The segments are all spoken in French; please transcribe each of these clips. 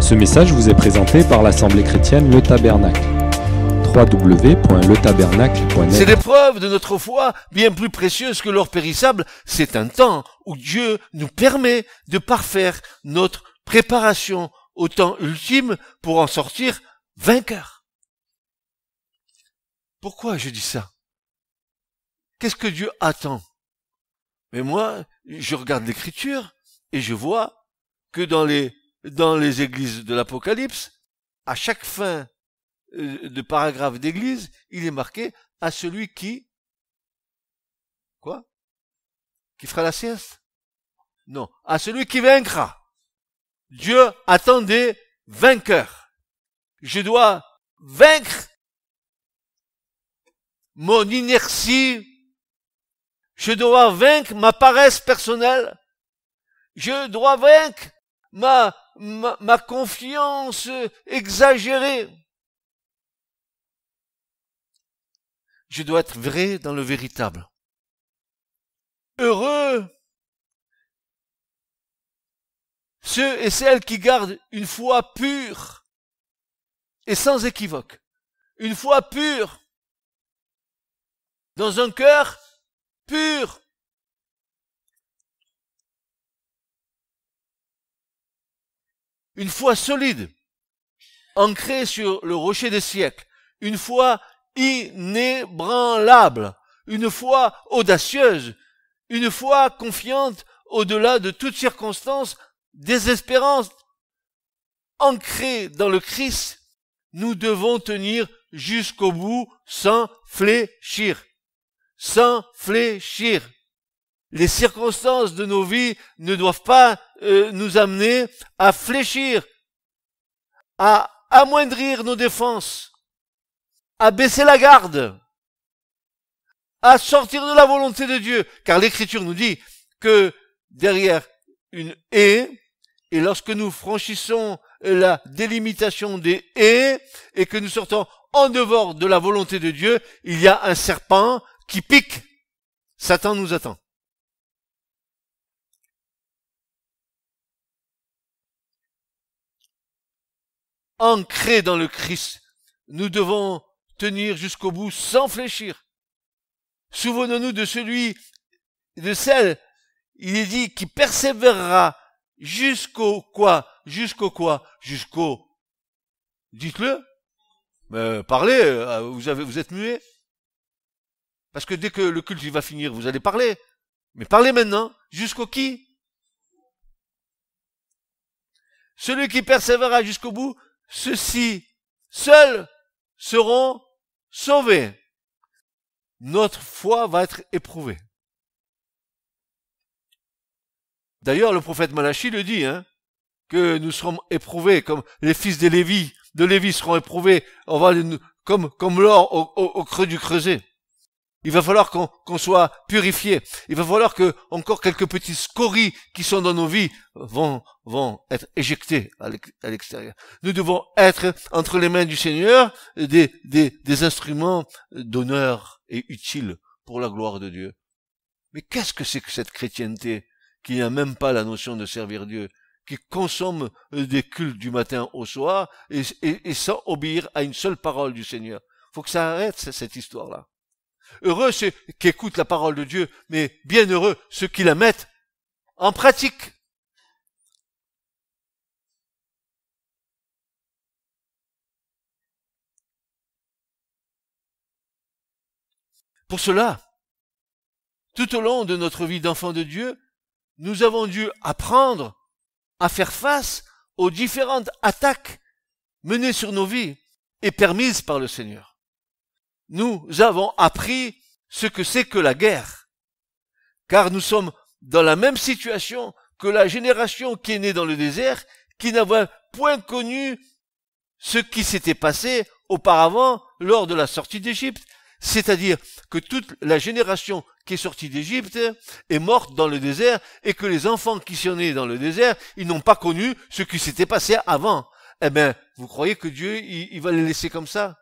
Ce message vous est présenté par l'Assemblée chrétienne Le Tabernacle. www.letabernacle.net. C'est l'épreuve de notre foi, bien plus précieuse que l'or périssable. C'est un temps où Dieu nous permet de parfaire notre préparation au temps ultime pour en sortir vainqueur. Pourquoi je dis ça? Qu'est-ce que Dieu attend? Mais moi, je regarde l'Écriture et je vois que dans les églises de l'Apocalypse, à chaque fin de paragraphe d'église, il est marqué à celui qui fera la sieste? Non, à celui qui vaincra. Dieu attend des vainqueurs. Je dois vaincre mon inertie. Je dois vaincre ma paresse personnelle. Je dois vaincre ma confiance exagérée. Je dois être vrai dans le véritable. Heureux ceux et celles qui gardent une foi pure et sans équivoque. Une foi pure dans un cœur pur. Une foi solide, ancrée sur le rocher des siècles. Une foi inébranlable. Une foi audacieuse. Une foi confiante au-delà de toute circonstance désespérante. Ancrée dans le Christ, nous devons tenir jusqu'au bout sans fléchir. Sans fléchir. Les circonstances de nos vies ne doivent pas nous amener à fléchir, à amoindrir nos défenses, à baisser la garde, à sortir de la volonté de Dieu. Car l'Écriture nous dit que derrière une haie, et lorsque nous franchissons la délimitation des haies, et que nous sortons en dehors de la volonté de Dieu, il y a un serpent qui pique. Satan nous attend. Ancrés dans le Christ, nous devons tenir jusqu'au bout sans fléchir. Souvenons-nous de celle, il est dit, qui persévérera jusqu'au quoi? Dites-le. Parlez, vous êtes muets. Parce que dès que le culte va finir, vous allez parler. Mais parlez maintenant. Jusqu'au qui? Celui qui persévérera jusqu'au bout, ceux-ci seuls seront sauvés. Notre foi va être éprouvée. D'ailleurs, le prophète Malachie le dit, que nous serons éprouvés, comme les fils de Lévi seront éprouvés. On va comme l'or au creux du creuset. Il va falloir qu'on soit purifié. Il va falloir que encore quelques petits scories qui sont dans nos vies vont être éjectés à l'extérieur. Nous devons être entre les mains du Seigneur des instruments d'honneur et utiles pour la gloire de Dieu. Mais qu'est-ce que c'est que cette chrétienté qui n'a même pas la notion de servir Dieu, qui consomme des cultes du matin au soir et sans obéir à une seule parole du Seigneur? Faut que ça arrête cette histoire-là. Heureux ceux qui écoutent la parole de Dieu, mais bienheureux ceux qui la mettent en pratique. Pour cela, tout au long de notre vie d'enfant de Dieu, nous avons dû apprendre à faire face aux différentes attaques menées sur nos vies et permises par le Seigneur. Nous avons appris ce que c'est que la guerre, car nous sommes dans la même situation que la génération qui est née dans le désert, qui n'avait point connu ce qui s'était passé auparavant lors de la sortie d'Égypte. C'est-à-dire que toute la génération qui est sortie d'Égypte est morte dans le désert et que les enfants qui sont nés dans le désert, ils n'ont pas connu ce qui s'était passé avant. Eh bien, vous croyez que Dieu, il va les laisser comme ça?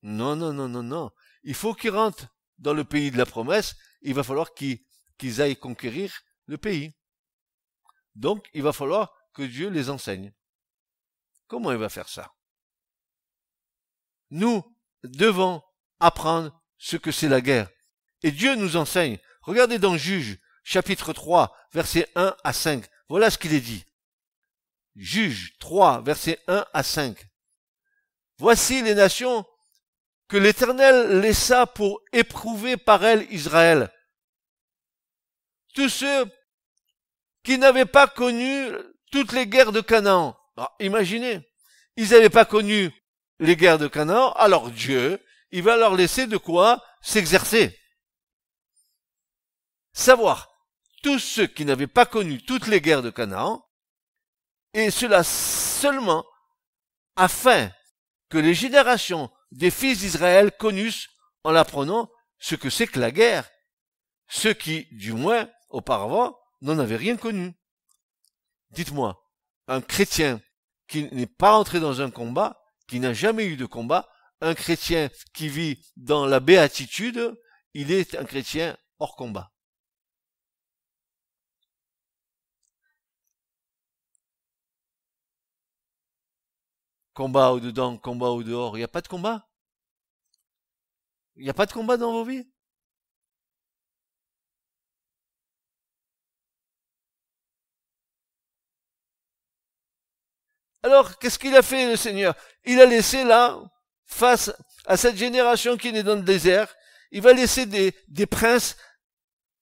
Non, non, non, non, non. Il faut qu'ils rentrent dans le pays de la promesse. Il va falloir qu'ils aillent conquérir le pays. Donc, il va falloir que Dieu les enseigne. Comment il va faire ça? Nous devons apprendre ce que c'est la guerre. Et Dieu nous enseigne. Regardez dans Juge, chapitre 3, versets 1 à 5. Voilà ce qu'il est dit. Juge 3, versets 1 à 5. Voici les nations que l'Éternel laissa pour éprouver par elles Israël. Tous ceux qui n'avaient pas connu toutes les guerres de Canaan. Alors, imaginez, ils n'avaient pas connu les guerres de Canaan, alors Dieu, il va leur laisser de quoi s'exercer. Savoir, tous ceux qui n'avaient pas connu toutes les guerres de Canaan, et cela seulement afin que les générations des fils d'Israël connussent en apprenant ce que c'est que la guerre, ceux qui, du moins, auparavant, n'en avaient rien connu. Dites-moi, un chrétien qui n'est pas entré dans un combat, qui n'a jamais eu de combat, un chrétien qui vit dans la béatitude, il est un chrétien hors combat. Combat au dedans, combat au dehors, il n'y a pas de combat? Il n'y a pas de combat dans vos vies? Alors, qu'est-ce qu'il a fait le Seigneur? Il a laissé là, face à cette génération qui est dans le désert, il va laisser des princes,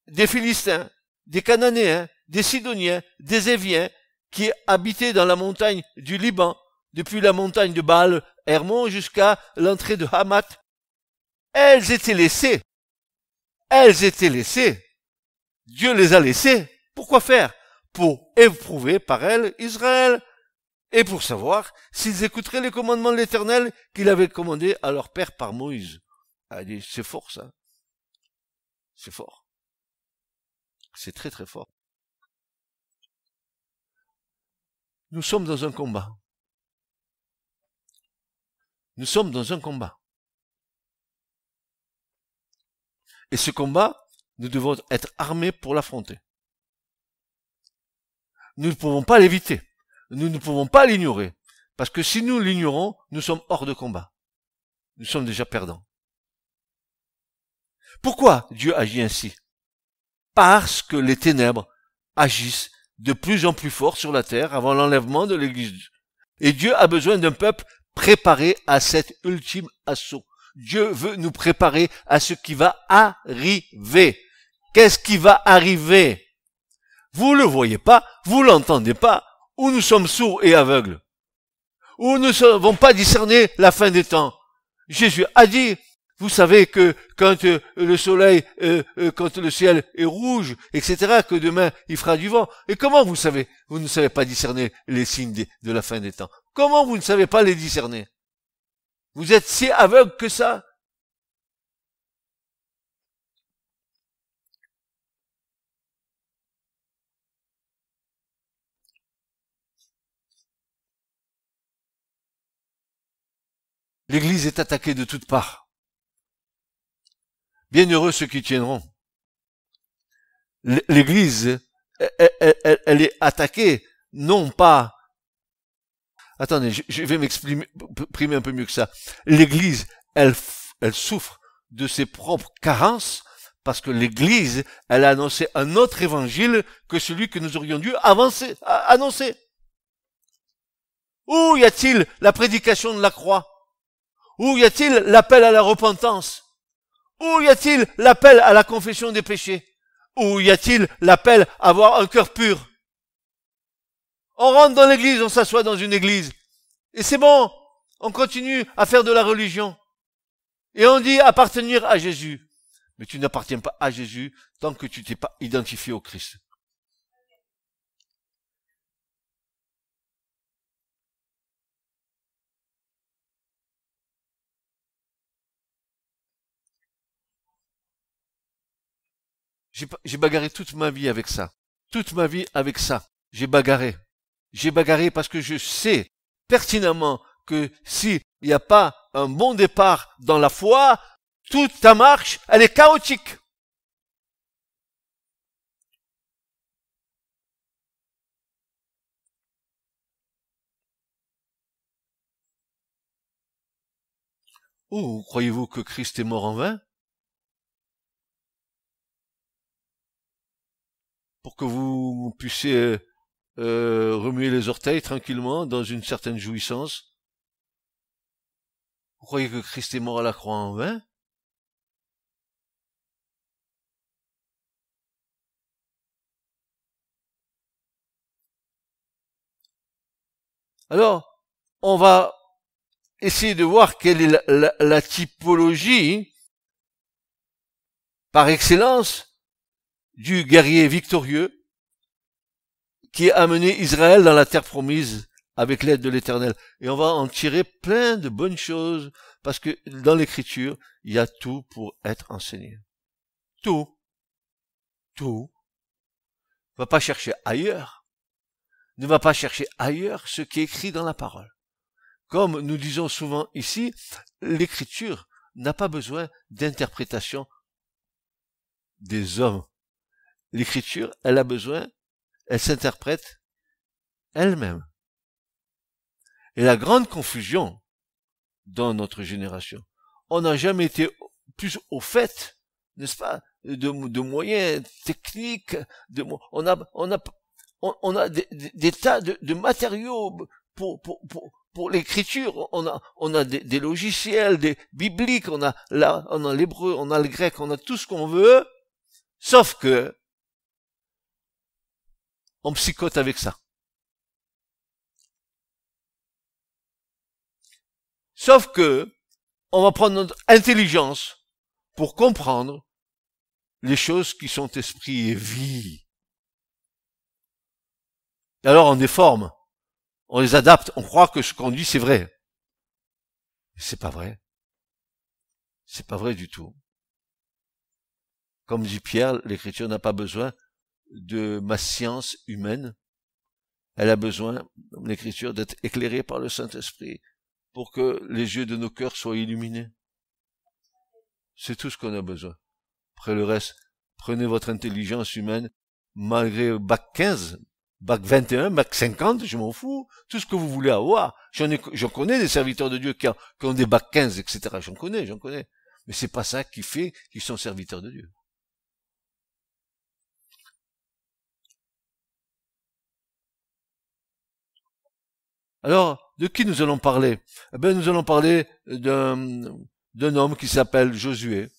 des Philistins, des Cananéens, des Sidoniens, des Éviens, qui habitaient dans la montagne du Liban, depuis la montagne de Baal Hermon jusqu'à l'entrée de Hamath. Elles étaient laissées. Elles étaient laissées. Dieu les a laissées. Pourquoi faire? Pour éprouver par elles Israël. Et pour savoir s'ils écouteraient les commandements de l'Éternel qu'il avait commandés à leur père par Moïse. Elle dit, c'est fort ça. C'est fort. C'est très très fort. Nous sommes dans un combat. Nous sommes dans un combat. Et ce combat, nous devons être armés pour l'affronter. Nous ne pouvons pas l'éviter. Nous ne pouvons pas l'ignorer. Parce que si nous l'ignorons, nous sommes hors de combat. Nous sommes déjà perdants. Pourquoi Dieu agit ainsi? Parce que les ténèbres agissent de plus en plus fort sur la terre avant l'enlèvement de l'Église. Et Dieu a besoin d'un peuple préparé à cet ultime assaut. Dieu veut nous préparer à ce qui va arriver. Qu'est-ce qui va arriver? Vous le voyez pas, vous l'entendez pas, ou nous sommes sourds et aveugles, ou nous ne savons pas discerner la fin des temps. Jésus a dit, vous savez que quand le soleil, quand le ciel est rouge, etc., que demain il fera du vent. Et comment vous savez? Vous ne savez pas discerner les signes de la fin des temps. Comment vous ne savez pas les discerner? Vous êtes si aveugle que ça? L'Église est attaquée de toutes parts. Bienheureux ceux qui tiendront. L'Église, elle est attaquée, non pas... Attendez, je vais m'exprimer un peu mieux que ça. L'Église, elle souffre de ses propres carences, parce que l'Église, elle a annoncé un autre évangile que celui que nous aurions dû annoncer. Où y a-t-il la prédication de la croix? Où y a-t-il l'appel à la repentance? Où y a-t-il l'appel à la confession des péchés? Où y a-t-il l'appel à avoir un cœur pur? On rentre dans l'église, on s'assoit dans une église. Et c'est bon, on continue à faire de la religion. Et on dit appartenir à Jésus. Mais tu n'appartiens pas à Jésus tant que tu t'es pas identifié au Christ. J'ai bagarré toute ma vie avec ça. Toute ma vie avec ça. J'ai bagarré. J'ai bagarré parce que je sais pertinemment que s'il n'y a pas un bon départ dans la foi, toute ta marche, elle est chaotique. Ou croyez-vous que Christ est mort en vain? Pour que vous puissiez remuer les orteils tranquillement dans une certaine jouissance? Vous croyez que Christ est mort à la croix en vain? Alors, on va essayer de voir quelle est la typologie par excellence du guerrier victorieux qui a amené Israël dans la terre promise avec l'aide de l'Éternel. Et on va en tirer plein de bonnes choses parce que dans l'Écriture, il y a tout pour être enseigné. Tout. Tout. Ne va pas chercher ailleurs. Ne va pas chercher ailleurs ce qui est écrit dans la parole. Comme nous disons souvent ici, l'Écriture n'a pas besoin d'interprétation des hommes. L'Écriture, elle s'interprète elle-même. Et la grande confusion dans notre génération, on n'a jamais été plus au fait, n'est-ce pas, de moyens techniques, on a des tas de matériaux pour l'écriture, on a des logiciels, des bibliques, on a l'hébreu, on a le grec, on a tout ce qu'on veut, sauf que on psychote avec ça. Sauf que on va prendre notre intelligence pour comprendre les choses qui sont esprit et vie. Et alors on déforme, on les adapte, on croit que ce qu'on dit c'est vrai. C'est pas vrai. C'est pas vrai du tout. Comme dit Pierre, l'Écriture n'a pas besoin de ma science humaine. Elle a besoin, l'Écriture, d'être éclairée par le Saint-Esprit pour que les yeux de nos cœurs soient illuminés. C'est tout ce qu'on a besoin. Après le reste, prenez votre intelligence humaine, malgré bac 15, bac 21, bac 50, je m'en fous, tout ce que vous voulez avoir. J'en connais des serviteurs de Dieu qui ont des bac 15, etc. J'en connais. Mais c'est pas ça qui fait qu'ils sont serviteurs de Dieu. Alors, de qui nous allons parler? Eh bien, nous allons parler d'un homme qui s'appelle Josué.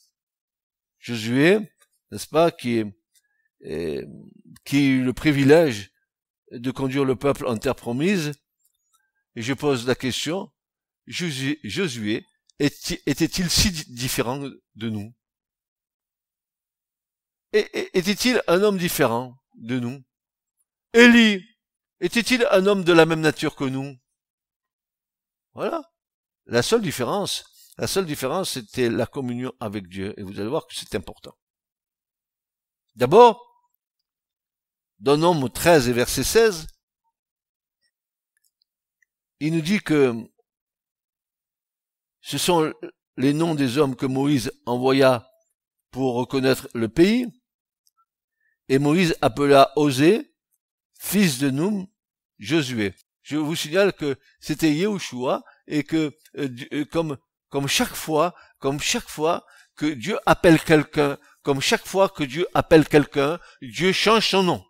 Josué, n'est-ce pas, qui a eu le privilège de conduire le peuple en terre promise. Et je pose la question, Josué était-il si différent de nous? Était-il un homme différent de nous? Élie, était-il un homme de la même nature que nous? Voilà. La seule différence, c'était la communion avec Dieu. Et vous allez voir que c'est important. D'abord, dans Nombres 13 et verset 16, il nous dit que ce sont les noms des hommes que Moïse envoya pour reconnaître le pays. Et Moïse appela Osée, fils de Noum, Josué. Je vous signale que c'était Yehoshua et que comme chaque fois que Dieu appelle quelqu'un, Dieu change son nom.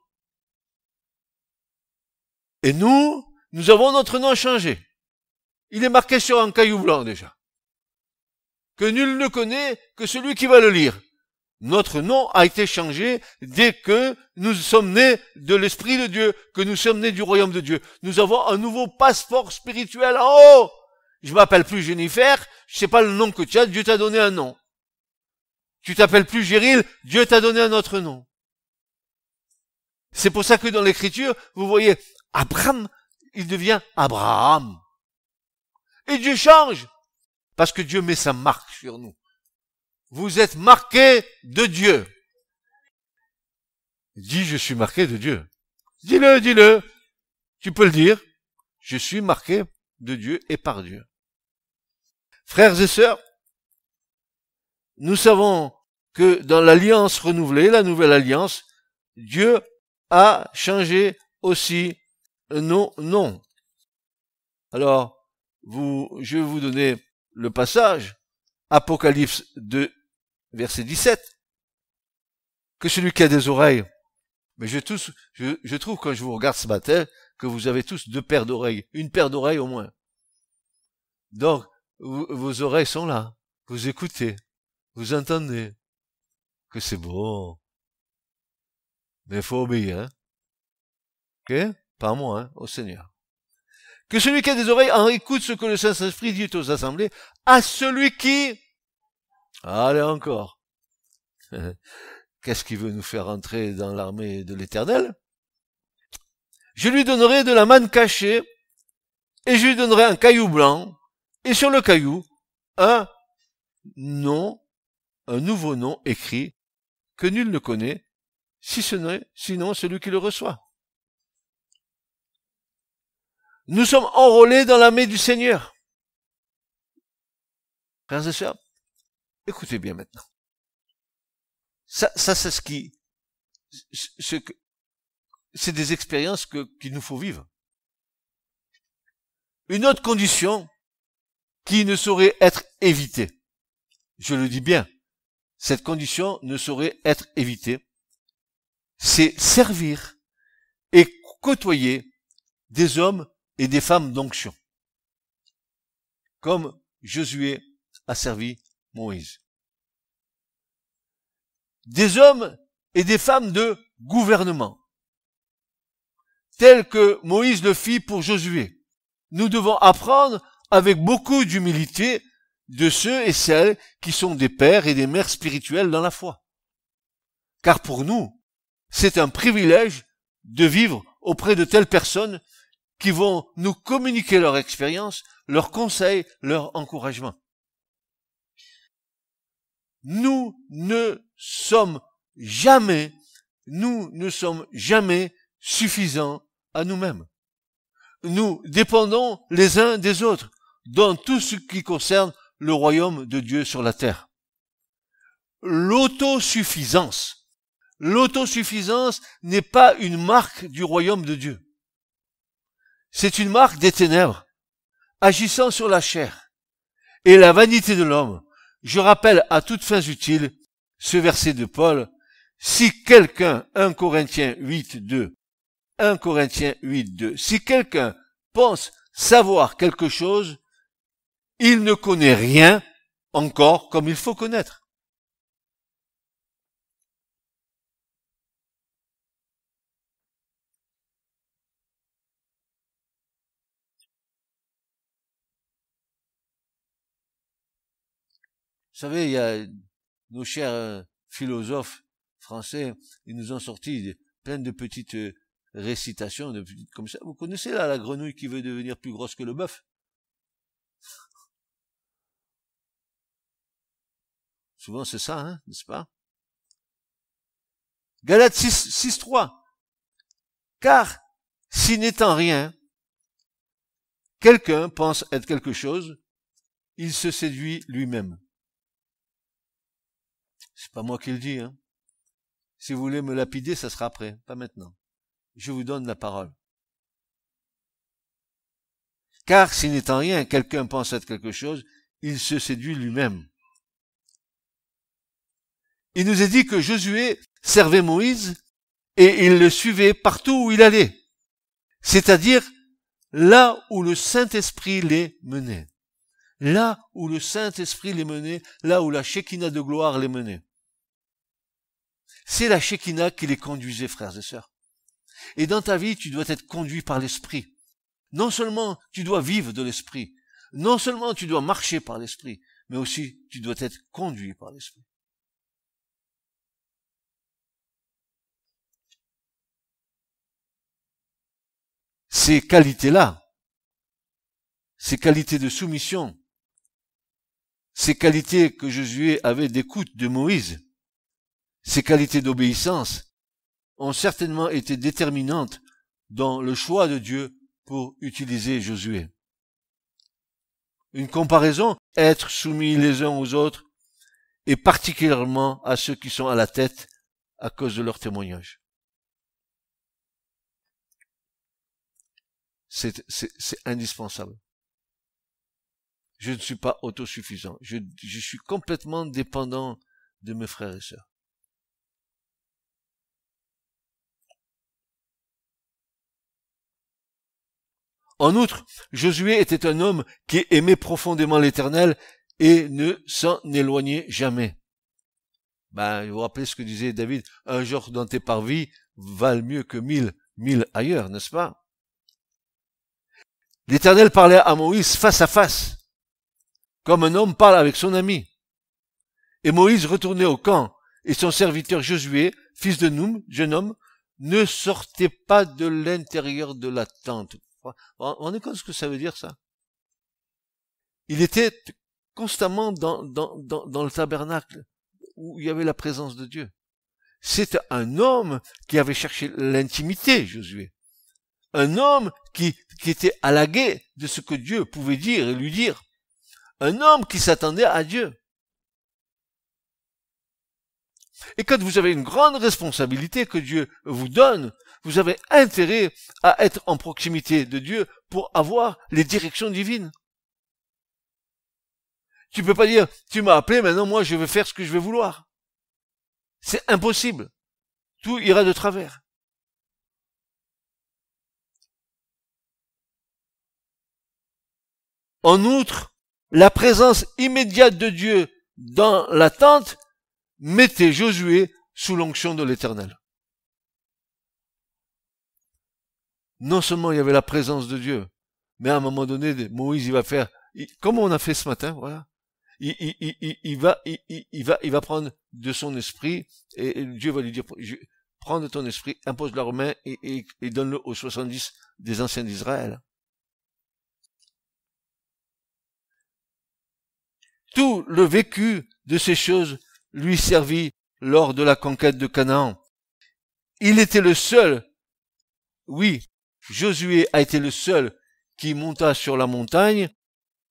Et nous avons notre nom changé. Il est marqué sur un caillou blanc déjà. Que nul ne connaît que celui qui va le lire. Notre nom a été changé dès que nous sommes nés de l'Esprit de Dieu, que nous sommes nés du royaume de Dieu. Nous avons un nouveau passeport spirituel en haut. Je m'appelle plus Jennifer, je sais pas le nom que tu as, Dieu t'a donné un nom. Tu t'appelles plus Géril, Dieu t'a donné un autre nom. C'est pour ça que dans l'Écriture, vous voyez, Abraham, il devient Abraham. Et Dieu change, parce que Dieu met sa marque sur nous. Vous êtes marqués de Dieu. Dis, je suis marqué de Dieu. Dis-le. Tu peux le dire. Je suis marqué de Dieu et par Dieu. Frères et sœurs, nous savons que dans l'alliance renouvelée, la nouvelle alliance, Dieu a changé aussi nos noms. Alors, je vais vous donner le passage Apocalypse 2, verset 17, que celui qui a des oreilles, mais je trouve quand je vous regarde ce matin, que vous avez tous deux paires d'oreilles, une paire d'oreilles au moins. Donc, vos oreilles sont là, vous écoutez, vous entendez, que c'est bon. Mais il faut obéir, hein. Ok? Pas moi, hein, au Seigneur. Que celui qui a des oreilles en écoute ce que le Saint-Esprit dit aux assemblées, à celui qui... Allez encore. Qu'est-ce qu'il veut nous faire entrer dans l'armée de l'Éternel? Je lui donnerai de la manne cachée, et je lui donnerai un caillou blanc, et sur le caillou, un nom, un nouveau nom écrit, que nul ne connaît, si ce n'est, sinon celui qui le reçoit. Nous sommes enrôlés dans l'armée du Seigneur. Frères et sœurs, écoutez bien maintenant. Ça c'est c'est des expériences qu'il nous faut vivre. Une autre condition qui ne saurait être évitée. Je le dis bien. Cette condition ne saurait être évitée. C'est servir et côtoyer des hommes et des femmes d'onction. Comme Josué a servi Moïse. Des hommes et des femmes de gouvernement. Tel que Moïse le fit pour Josué. Nous devons apprendre avec beaucoup d'humilité de ceux et celles qui sont des pères et des mères spirituels dans la foi. Car pour nous, c'est un privilège de vivre auprès de telles personnes qui vont nous communiquer leur expérience, leurs conseils, leur encouragement. Nous ne sommes jamais suffisants à nous-mêmes. Nous dépendons les uns des autres dans tout ce qui concerne le royaume de Dieu sur la terre. L'autosuffisance n'est pas une marque du royaume de Dieu. C'est une marque des ténèbres, agissant sur la chair et la vanité de l'homme. Je rappelle à toutes fins utiles ce verset de Paul. Si quelqu'un, 1 Corinthiens 8, 2, si quelqu'un pense savoir quelque chose, il ne connaît rien encore comme il faut connaître. Vous savez, il y a nos chers philosophes français, ils nous ont sorti plein de petites récitations, comme ça. Vous connaissez là la grenouille qui veut devenir plus grosse que le bœuf? Souvent c'est ça, hein, n'est-ce pas? Galates 6.3. Car, si n'étant rien, quelqu'un pense être quelque chose, il se séduit lui-même. C'est pas moi qui le dis, hein. Si vous voulez me lapider, ça sera après, pas maintenant. Je vous donne la parole. Car, si n'étant rien, quelqu'un pense être quelque chose, il se séduit lui-même. Il nous est dit que Josué servait Moïse et il le suivait partout où il allait. C'est-à-dire là où le Saint-Esprit les menait. Là où le Saint-Esprit les menait, là où la Shekinah de gloire les menait. C'est la Shekinah qui les conduisait, frères et sœurs. Et dans ta vie, tu dois être conduit par l'Esprit. Non seulement tu dois vivre de l'Esprit, non seulement tu dois marcher par l'Esprit, mais aussi tu dois être conduit par l'Esprit. Ces qualités-là, ces qualités de soumission, ces qualités que Josué avait d'écoute de Moïse, ces qualités d'obéissance ont certainement été déterminantes dans le choix de Dieu pour utiliser Josué. Une comparaison, être soumis les uns aux autres, et particulièrement à ceux qui sont à la tête à cause de leur témoignage. C'est indispensable. je ne suis pas autosuffisant. Je suis complètement dépendant de mes frères et sœurs. En outre, Josué était un homme qui aimait profondément l'Éternel et ne s'en éloignait jamais. Vous vous rappelez ce que disait David, un jour dans tes parvis valent mieux que 1000 ailleurs, n'est-ce pas? L'Éternel parlait à Moïse face à face, comme un homme parle avec son ami. Et Moïse retournait au camp, et son serviteur Josué, fils de Noum, jeune homme, ne sortait pas de l'intérieur de la tente. Vous vous rendez compte ce que ça veut dire, ça? Il était constamment dans le tabernacle, où il y avait la présence de Dieu. C'est un homme qui avait cherché l'intimité, Josué. Un homme qui était à l'aguet de ce que Dieu pouvait dire et lui dire. Un homme qui s'attendait à Dieu. Et quand vous avez une grande responsabilité que Dieu vous donne, vous avez intérêt à être en proximité de Dieu pour avoir les directions divines. Tu peux pas dire, tu m'as appelé, maintenant moi je vais faire ce que je vais vouloir. C'est impossible. Tout ira de travers. En outre, la présence immédiate de Dieu dans la tente mettait Josué sous l'onction de l'Éternel. Non seulement il y avait la présence de Dieu, mais à un moment donné, Moïse, il va faire, comme on a fait ce matin, voilà. Il va prendre de son esprit, et Dieu va lui dire, prends de ton esprit, impose la main et donne-le aux 70 des anciens d'Israël. Tout le vécu de ces choses lui servit lors de la conquête de Canaan. Il était le seul, oui, Josué a été le seul qui monta sur la montagne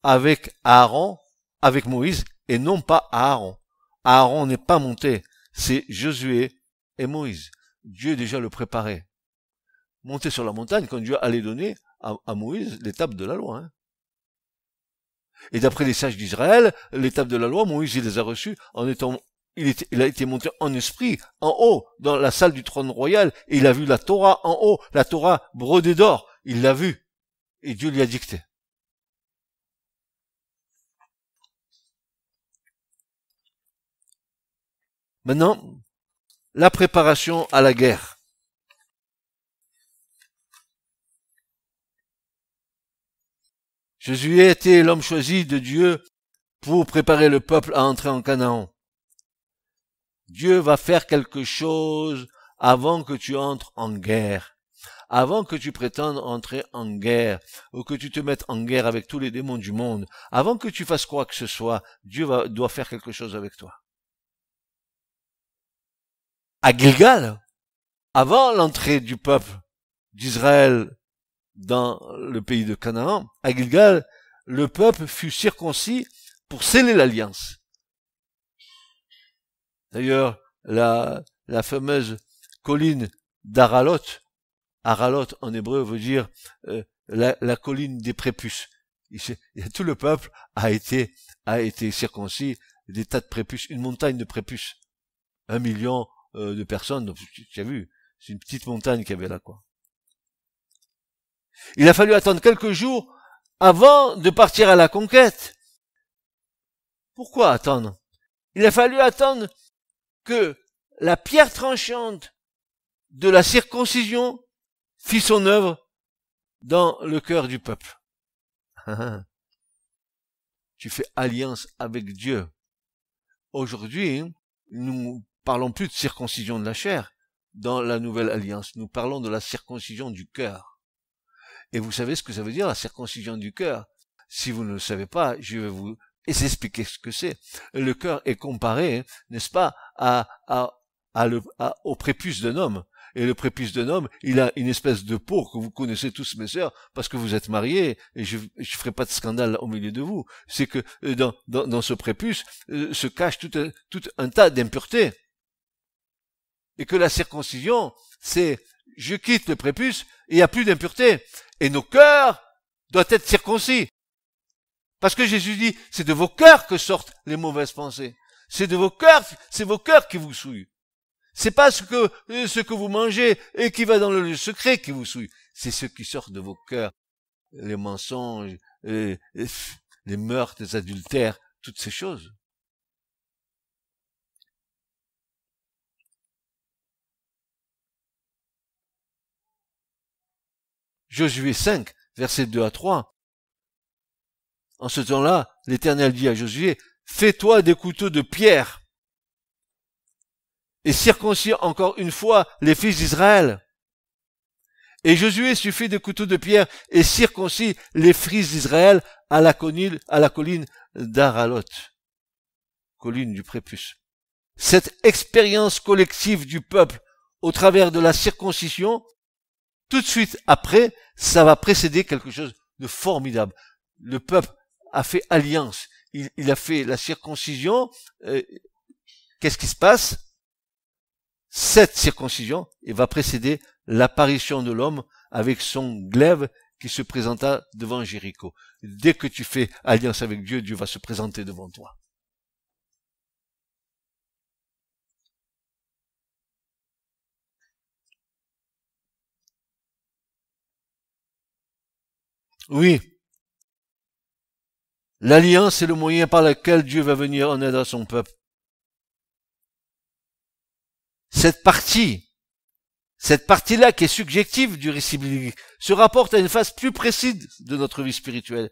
avec Aaron, avec Moïse, et non pas Aaron. Aaron n'est pas monté, c'est Josué et Moïse. Dieu déjà le préparait. Monter sur la montagne quand Dieu allait donner à Moïse l'étape de la loi. Hein. Et d'après les sages d'Israël, l'étape de la loi, Moïse il les a reçus en étant, il a été monté en esprit, en haut, dans la salle du trône royal, et il a vu la Torah en haut, la Torah brodée d'or. Il l'a vue, et Dieu lui a dicté. Maintenant, la préparation à la guerre. Josué était l'homme choisi de Dieu pour préparer le peuple à entrer en Canaan. Dieu va faire quelque chose avant que tu entres en guerre. Avant que tu prétendes entrer en guerre, ou que tu te mettes en guerre avec tous les démons du monde, avant que tu fasses quoi que ce soit, Dieu doit faire quelque chose avec toi. À Gilgal, avant l'entrée du peuple d'Israël dans le pays de Canaan, à Gilgal, le peuple fut circoncis pour sceller l'alliance. D'ailleurs, la fameuse colline d'Aralot, Aralot en hébreu veut dire la colline des prépuces. Tout le peuple a été circoncis, des tas de prépuces, une montagne de prépuces. 1 million de personnes, donc, tu as vu, c'est une petite montagne qu'il y avait là, quoi. Il a fallu attendre quelques jours avant de partir à la conquête. Pourquoi attendre? Il a fallu attendre que la pierre tranchante de la circoncision fit son œuvre dans le cœur du peuple. Tu fais alliance avec Dieu. Aujourd'hui, nous parlons plus de circoncision de la chair dans la nouvelle alliance. Nous parlons de la circoncision du cœur. Et vous savez ce que ça veut dire, la circoncision du cœur? Si vous ne le savez pas, je vais vous expliquer ce que c'est. Le cœur est comparé, n'est-ce pas, au prépuce d'un homme. Et le prépuce d'un homme, il a une espèce de peau que vous connaissez tous, mes sœurs, parce que vous êtes mariés, et je ferai pas de scandale au milieu de vous. C'est que dans ce prépuce se cache tout un tas d'impuretés. Et que la circoncision, c'est je quitte le prépuce et il n'y a plus d'impureté. Et nos cœurs doivent être circoncis. Parce que Jésus dit, c'est de vos cœurs que sortent les mauvaises pensées. C'est vos cœurs qui vous souillent. C'est pas ce que vous mangez et qui va dans le lieu secret qui vous souille. C'est ce qui sort de vos cœurs. Les mensonges, les meurtres, les adultères, toutes ces choses. Josué 5, versets 2 à 3. En ce temps-là, l'Éternel dit à Josué, fais-toi des couteaux de pierre et circoncis encore une fois les fils d'Israël. Et Josué se fit des couteaux de pierre et circoncis les fils d'Israël à la colline d'Aralot, colline du prépuce. Cette expérience collective du peuple au travers de la circoncision, tout de suite après, ça va précéder quelque chose de formidable. Le peuple a fait alliance, il a fait la circoncision. Qu'est-ce qui se passe? Cette circoncision va précéder l'apparition de l'homme avec son glaive qui se présenta devant Jéricho. Dès que tu fais alliance avec Dieu, Dieu va se présenter devant toi. Oui, l'alliance est le moyen par lequel Dieu va venir en aide à son peuple. Cette partie-là qui est subjective du récit biblique se rapporte à une phase plus précise de notre vie spirituelle.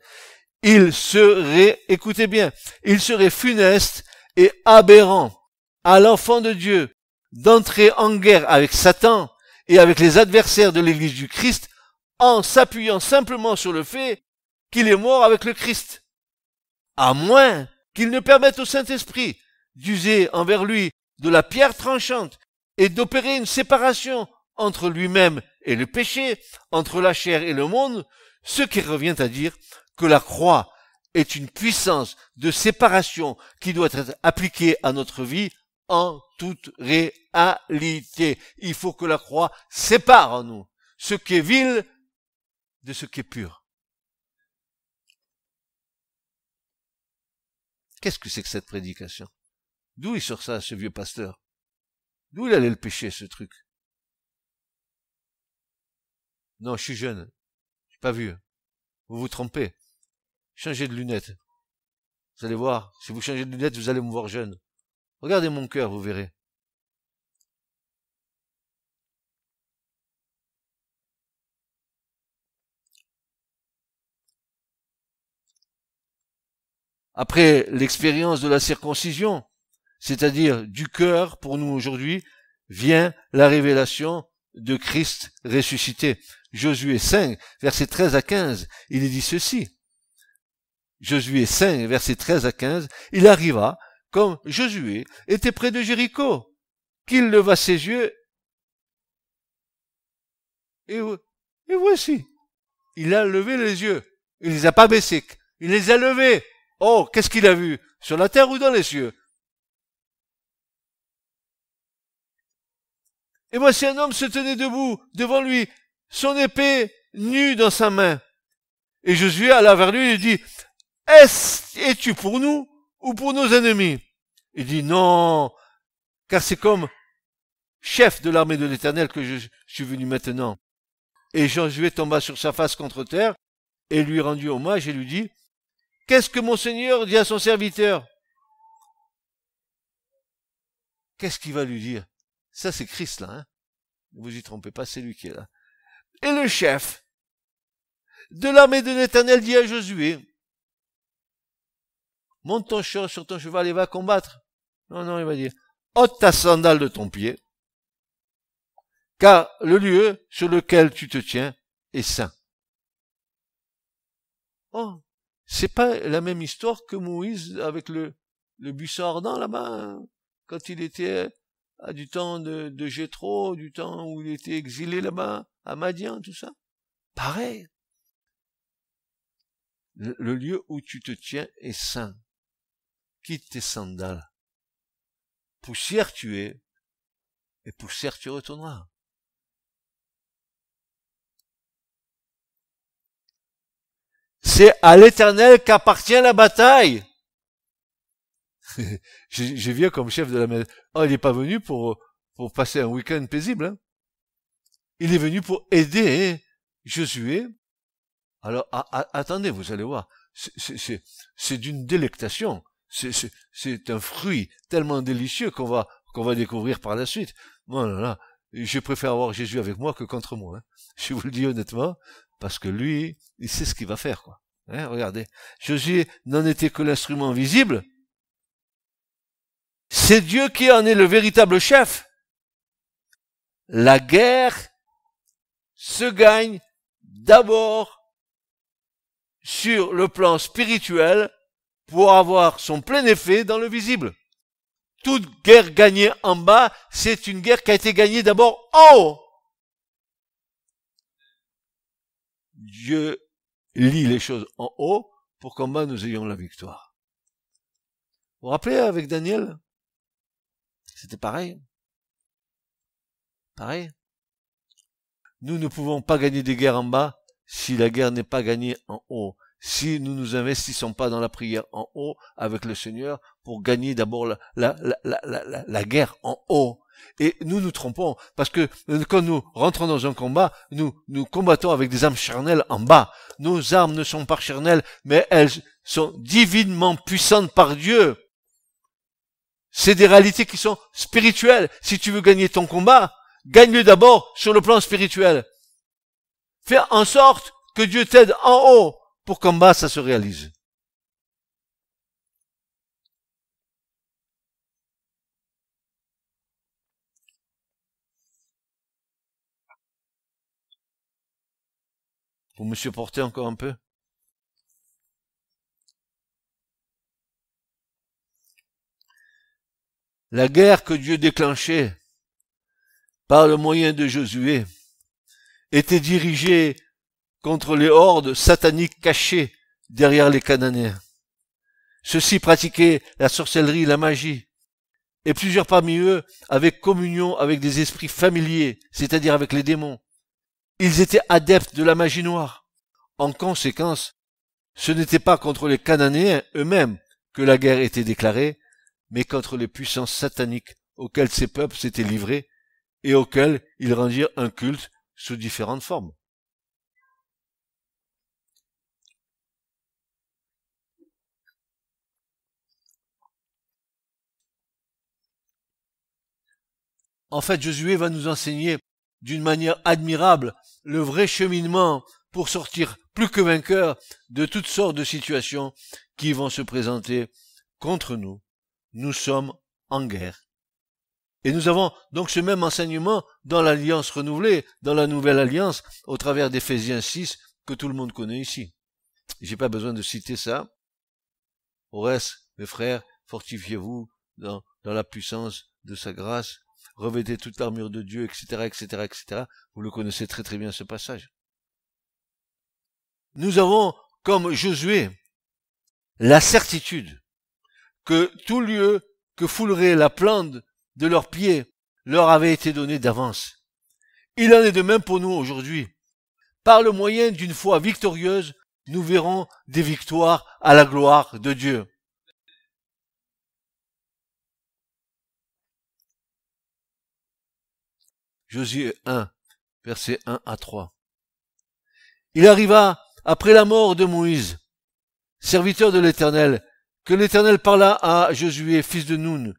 Écoutez bien, il serait funeste et aberrant à l'enfant de Dieu d'entrer en guerre avec Satan et avec les adversaires de l'Église du Christ en s'appuyant simplement sur le fait qu'il est mort avec le Christ. À moins qu'il ne permette au Saint-Esprit d'user envers lui de la pierre tranchante et d'opérer une séparation entre lui-même et le péché, entre la chair et le monde, ce qui revient à dire que la croix est une puissance de séparation qui doit être appliquée à notre vie en toute réalité. Il faut que la croix sépare en nous ce qui est vil de ce qui est pur. Qu'est-ce que c'est que cette prédication? D'où il sort ça, ce vieux pasteur? D'où il allait le pécher, ce truc? Non, je suis jeune. Je n'ai pas vu. Vous vous trompez. Changez de lunettes. Vous allez voir. Si vous changez de lunettes, vous allez me voir jeune. Regardez mon cœur, vous verrez. Après l'expérience de la circoncision, c'est-à-dire du cœur pour nous aujourd'hui, vient la révélation de Christ ressuscité. Josué 5, versets 13 à 15, il est dit ceci. Josué 5, versets 13 à 15, il arriva, comme Josué était près de Jéricho, qu'il leva ses yeux, et voici, il a levé les yeux. Il les a pas baissés, il les a levés. Oh, qu'est-ce qu'il a vu? Sur la terre ou dans les cieux? Et voici un homme se tenait debout devant lui, son épée nue dans sa main. Et Josué alla vers lui et dit, es-tu pour nous ou pour nos ennemis? Il dit, non, car c'est comme chef de l'armée de l'Éternel que je suis venu maintenant. Et Josué tomba sur sa face contre terre et lui rendit hommage et lui dit, qu'est-ce que mon Seigneur dit à son serviteur? Qu'est-ce qu'il va lui dire? Ça, c'est Christ, là, hein. Ne vous y trompez pas, c'est lui qui est là. Et le chef de l'armée de l'Éternel dit à Josué, monte sur ton cheval et va combattre. Non, il va dire, ôte ta sandale de ton pied, car le lieu sur lequel tu te tiens est saint. Oh, c'est pas la même histoire que Moïse avec le buisson ardent là-bas, hein, quand il était du temps de Jéthro, du temps où il était exilé là-bas, à Madian, tout ça. Pareil. Le lieu où tu te tiens est saint. Quitte tes sandales. Poussière tu es, et poussière tu retourneras. C'est à l'Éternel qu'appartient la bataille. Je viens comme chef de la maison. Oh, il n'est pas venu pour passer un week-end paisible. Hein. Il est venu pour aider Josué. Alors, attendez, vous allez voir. C'est d'une délectation. C'est un fruit tellement délicieux qu'on va découvrir par la suite. Bon, là, je préfère avoir Jésus avec moi que contre moi. Hein. Je vous le dis honnêtement, parce que lui, il sait ce qu'il va faire, quoi. Hein, regardez. Josué n'en était que l'instrument visible. C'est Dieu qui en est le véritable chef. La guerre se gagne d'abord sur le plan spirituel pour avoir son plein effet dans le visible. Toute guerre gagnée en bas, c'est une guerre qui a été gagnée d'abord en haut. Dieu lit les choses en haut pour qu'en bas nous ayons la victoire. Vous vous rappelez avec Daniel? C'était pareil. Pareil. Nous ne pouvons pas gagner des guerres en bas si la guerre n'est pas gagnée en haut. Si nous nous investissons pas dans la prière en haut avec le Seigneur pour gagner d'abord la guerre en haut. Et nous nous trompons parce que quand nous rentrons dans un combat, nous combattons avec des armes charnelles en bas. Nos armes ne sont pas charnelles, mais elles sont divinement puissantes par Dieu. C'est des réalités qui sont spirituelles. Si tu veux gagner ton combat, gagne-le d'abord sur le plan spirituel. Fais en sorte que Dieu t'aide en haut pour qu'en bas ça se réalise. Vous me supportez encore un peu? La guerre que Dieu déclenchait par le moyen de Josué était dirigée contre les hordes sataniques cachées derrière les Cananéens. Ceux-ci pratiquaient la sorcellerie, la magie, et plusieurs parmi eux avaient communion avec des esprits familiers, c'est-à-dire avec les démons. Ils étaient adeptes de la magie noire. En conséquence, ce n'était pas contre les Cananéens eux-mêmes que la guerre était déclarée, mais contre les puissances sataniques auxquelles ces peuples s'étaient livrés et auxquels ils rendirent un culte sous différentes formes. En fait, Josué va nous enseigner d'une manière admirable le vrai cheminement pour sortir plus que vainqueur de toutes sortes de situations qui vont se présenter contre nous. Nous sommes en guerre. Et nous avons donc ce même enseignement dans l'alliance renouvelée, dans la nouvelle alliance, au travers d'Éphésiens 6, que tout le monde connaît ici. J'ai pas besoin de citer ça. Au reste, mes frères, fortifiez-vous dans la puissance de sa grâce, revêtez toute l'armure de Dieu, etc., etc., etc. Vous le connaissez très très bien ce passage. Nous avons, comme Josué, la certitude que tout lieu que foulerait la plante de leurs pieds leur avait été donné d'avance. Il en est de même pour nous aujourd'hui. Par le moyen d'une foi victorieuse, nous verrons des victoires à la gloire de Dieu. Josué 1, versets 1 à 3. Il arriva, après la mort de Moïse, serviteur de l'Éternel, que l'Éternel parla à Josué, fils de Nun,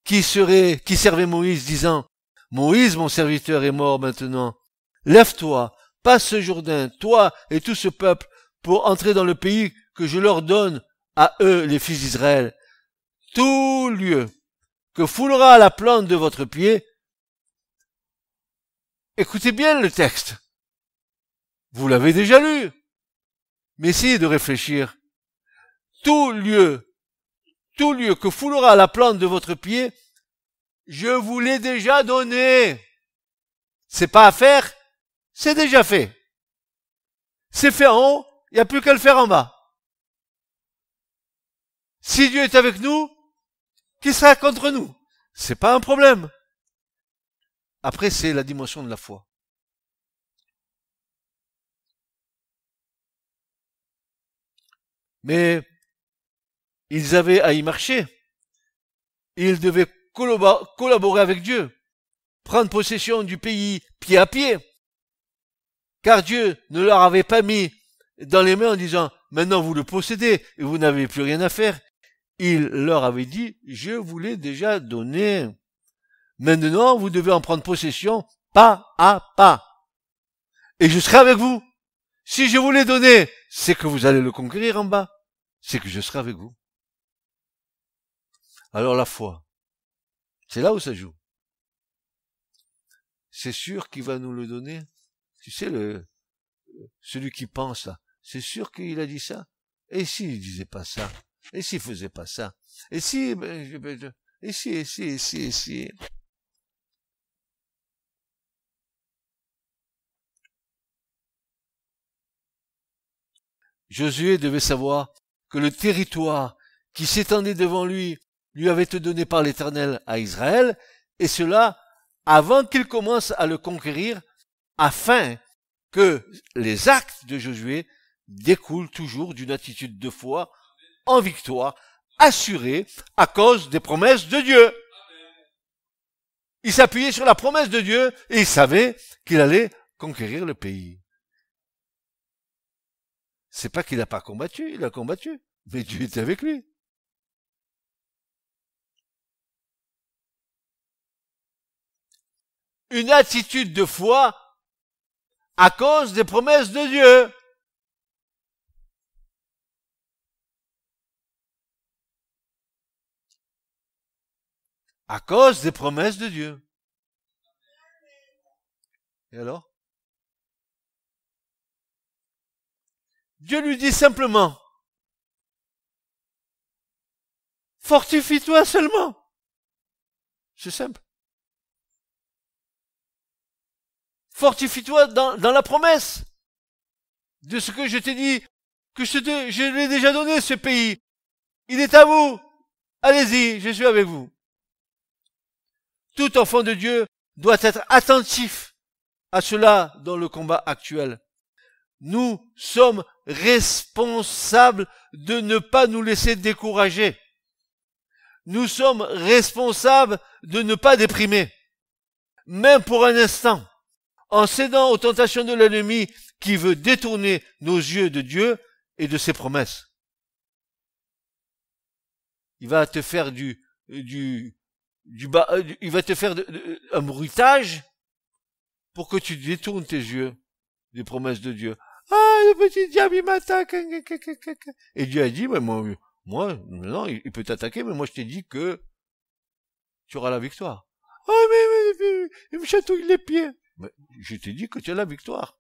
qui servait Moïse, disant, Moïse, mon serviteur, est mort maintenant. Lève-toi, passe ce Jourdain, toi et tout ce peuple, pour entrer dans le pays que je leur donne à eux, les fils d'Israël. Tout lieu que foulera la plante de votre pied, écoutez bien le texte. Vous l'avez déjà lu. Mais essayez de réfléchir. Tout lieu que foulera la plante de votre pied, je vous l'ai déjà donné. C'est pas à faire, c'est déjà fait. C'est fait en haut, il n'y a plus qu'à le faire en bas. Si Dieu est avec nous, qui sera contre nous? C'est pas un problème. Après, c'est la dimension de la foi. Mais ils avaient à y marcher. Ils devaient collaborer avec Dieu, prendre possession du pays pied à pied, car Dieu ne leur avait pas mis dans les mains en disant « Maintenant vous le possédez et vous n'avez plus rien à faire ». Il leur avait dit « Je vous l'ai déjà donné. Maintenant vous devez en prendre possession pas à pas. Et je serai avec vous. Si je vous l'ai donné, c'est que vous allez le conquérir en bas. C'est que je serai avec vous. » Alors la foi, c'est là où ça joue. C'est sûr qu'il va nous le donner. Tu sais, celui qui pense là, c'est sûr qu'il a dit ça. Et s'il disait pas ça? Et s'il faisait pas ça? Et si, et si. Josué devait savoir que le territoire qui s'étendait devant lui avait été donné par l'Éternel à Israël, et cela avant qu'il commence à le conquérir, afin que les actes de Josué découlent toujours d'une attitude de foi en victoire, assurée à cause des promesses de Dieu. Il s'appuyait sur la promesse de Dieu et il savait qu'il allait conquérir le pays. C'est pas qu'il n'a pas combattu, il a combattu, mais Dieu était avec lui. Une attitude de foi à cause des promesses de Dieu. À cause des promesses de Dieu. Et alors? Dieu lui dit simplement, fortifie-toi seulement. C'est simple. Fortifie-toi dans la promesse de ce que je t'ai dit, que je l'ai déjà donné, ce pays. Il est à vous. Allez-y, je suis avec vous. Tout enfant de Dieu doit être attentif à cela dans le combat actuel. Nous sommes responsables de ne pas nous laisser décourager. Nous sommes responsables de ne pas déprimer, même pour un instant, en cédant aux tentations de l'ennemi qui veut détourner nos yeux de Dieu et de ses promesses. Il va te faire il va te faire un bruitage pour que tu détournes tes yeux des promesses de Dieu. Ah, le petit diable, il m'attaque. Et Dieu a dit, mais moi, non, il peut t'attaquer, mais moi je t'ai dit que tu auras la victoire. Oh, mais il me chatouille les pieds. Mais je t'ai dit que tu as la victoire.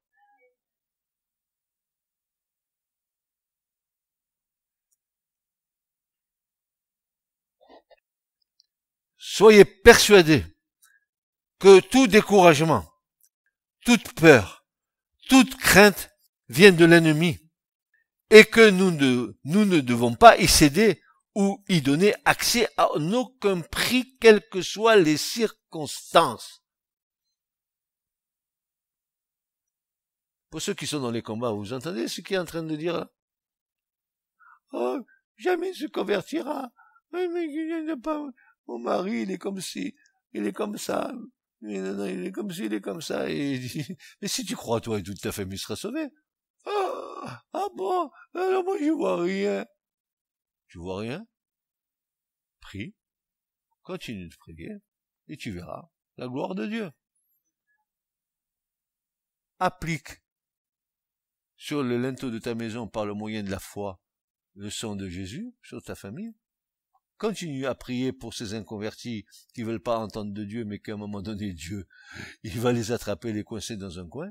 Soyez persuadés que tout découragement, toute peur, toute crainte viennent de l'ennemi et que nous ne devons pas y céder ou y donner accès à aucun prix, quelles que soient les circonstances. Pour ceux qui sont dans les combats, vous entendez ce qu'il est en train de dire là? Oh, jamais il se convertira. Mais il n'est pas... Mon mari, il est comme ci, il est comme ça. Non, il est comme ci, il est comme ça. Et il dit, mais si tu crois, toi et toute ta famille sera sauvée. Ah bon, alors moi je vois rien. Tu vois rien? Prie, continue de prier, et tu verras la gloire de Dieu. Applique sur le linteau de ta maison par le moyen de la foi le sang de Jésus sur ta famille. Continue à prier pour ces inconvertis qui veulent pas entendre de Dieu, mais qu'à un moment donné, Dieu, il va les attraper, les coincer dans un coin.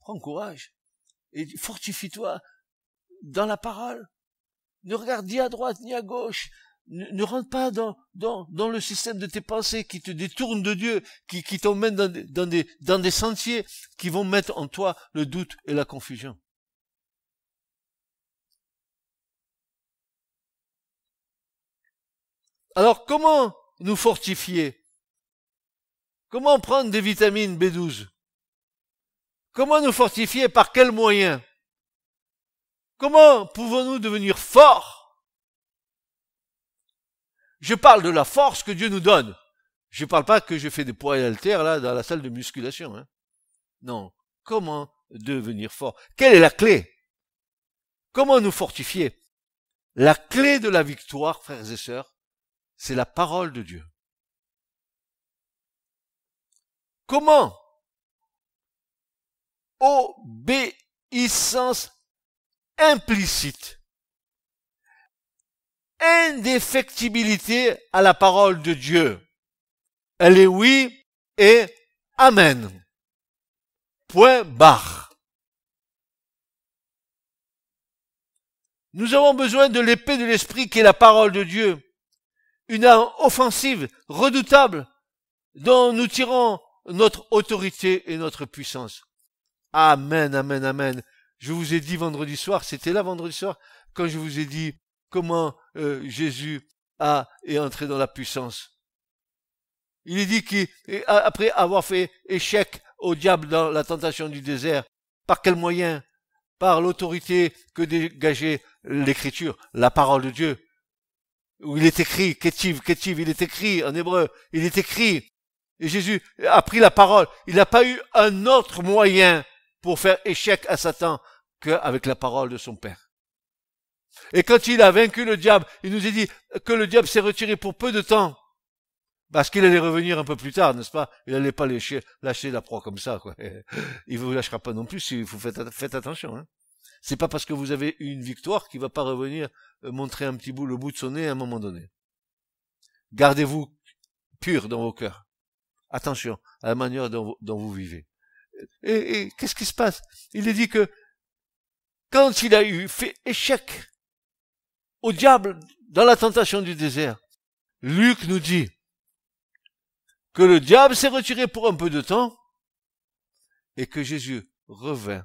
Prends courage et fortifie-toi dans la parole. Ne regarde ni à droite ni à gauche. Ne rentre pas dans le système de tes pensées qui te détournent de Dieu, qui t'emmènent dans des sentiers qui vont mettre en toi le doute et la confusion. Alors, comment nous fortifier? Comment prendre des vitamines B12? Comment nous fortifier? Par quels moyens? Comment pouvons-nous devenir forts? Je parle de la force que Dieu nous donne. Je parle pas que je fais des poids et haltères là dans la salle de musculation. Hein. Non. Comment devenir fort? Quelle est la clé? Comment nous fortifier? La clé de la victoire, frères et sœurs, c'est la parole de Dieu. Comment? Obéissance implicite. Indéfectibilité à la parole de Dieu. Elle est oui et amen. Point barre. Nous avons besoin de l'épée de l'esprit qui est la parole de Dieu. Une arme offensive, redoutable, dont nous tirons notre autorité et notre puissance. Amen, amen, amen. Je vous ai dit vendredi soir, c'était là vendredi soir, quand je vous ai dit comment Jésus est entré dans la puissance. Il est dit qu'après avoir fait échec au diable dans la tentation du désert, par quel moyen? Par l'autorité que dégageait l'écriture, la parole de Dieu. Où il est écrit, Ketiv, il est écrit en hébreu, il est écrit. Et Jésus a pris la parole. Il n'a pas eu un autre moyen pour faire échec à Satan qu'avec la parole de son Père. Et quand il a vaincu le diable, il nous a dit que le diable s'est retiré pour peu de temps. Parce qu'il allait revenir un peu plus tard, n'est-ce pas? Il allait pas lâcher la proie comme ça, quoi. Il vous lâchera pas non plus si vous faites attention, hein. C'est pas parce que vous avez eu une victoire qu'il va pas revenir montrer un petit bout, le bout de son nez à un moment donné. Gardez-vous pur dans vos cœurs. Attention à la manière dont vous vivez. Et qu'est-ce qui se passe? Il est dit que quand il a fait échec au diable dans la tentation du désert, Luc nous dit que le diable s'est retiré pour un peu de temps et que Jésus revint